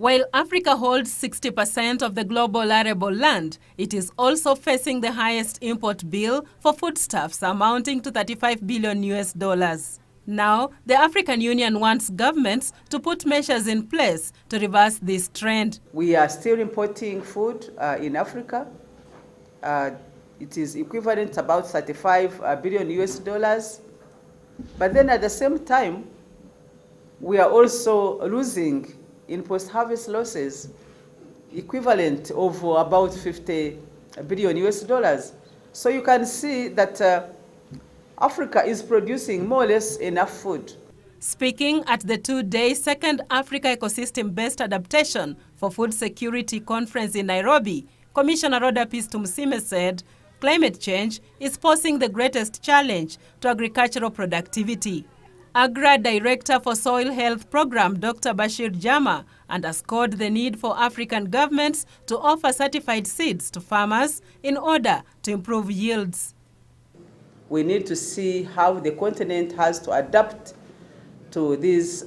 While Africa holds 60% of the global arable land, it is also facing the highest import bill for foodstuffs amounting to $35 billion. Now, the African Union wants governments to put measures in place to reverse this trend. We are still importing food in Africa. It is equivalent to about $35 billion. But then at the same time, we are also losing in post-harvest losses equivalent of about $50 billion. So you can see that Africa is producing more or less enough food. Speaking at the two-day Second Africa Ecosystem-Based Adaptation for Food Security Conference in Nairobi, Commissioner Rhoda Tumusiime said climate change is posing the greatest challenge to agricultural productivity. AGRA Director for Soil Health Program, Dr. Bashir Jama, underscored the need for African governments to offer certified seeds to farmers in order to improve yields. We need to see how the continent has to adapt to these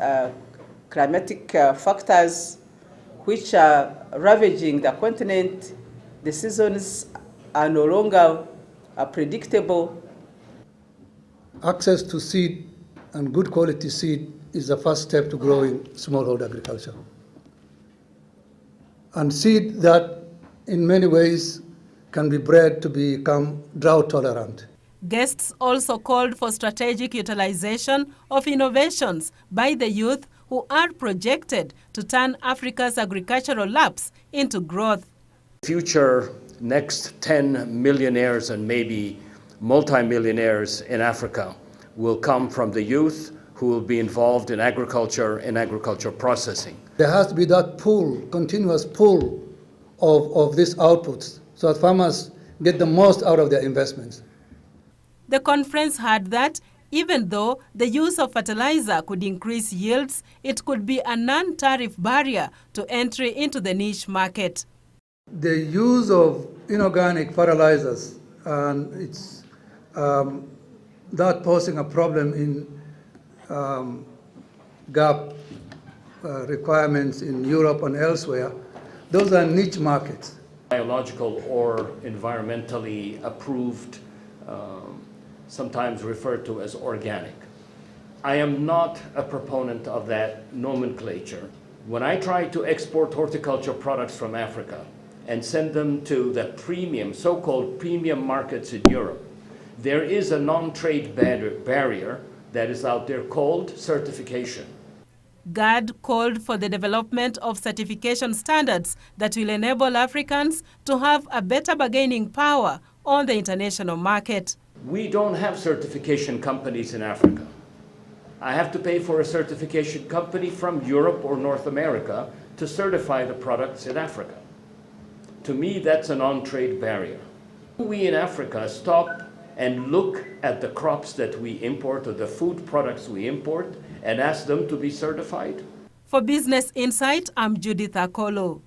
climatic factors which are ravaging the continent. The seasons are no longer predictable. Access to seed and good quality seed is the first step to growing smallholder agriculture. And seed that in many ways can be bred to become drought tolerant. Guests also called for strategic utilization of innovations by the youth who are projected to turn Africa's agricultural lapse into growth. Future next 10 millionaires and maybe multimillionaires in Africa will come from the youth who will be involved in agriculture and agriculture processing. There has to be that pull, continuous pull of these outputs so that farmers get the most out of their investments. The conference had that even though the use of fertilizer could increase yields, it could be a non-tariff barrier to entry into the niche market. The use of inorganic fertilizers, and it's that posing a problem in gap requirements in Europe and elsewhere. Those are niche markets. Biological or environmentally approved, sometimes referred to as organic. I am not a proponent of that nomenclature. When I try to export horticulture products from Africa and send them to the premium, so-called premium markets in Europe, there is a non-trade barrier that is out there called certification. GAD called for the development of certification standards that will enable Africans to have a better bargaining power on the international market. We don't have certification companies in Africa. I have to pay for a certification company from Europe or North America to certify the products in Africa. To me, that's a non-trade barrier. We in Africa stop and look at the crops that we import or the food products we import and ask them to be certified? For Business Insight, I'm Judith Akolo.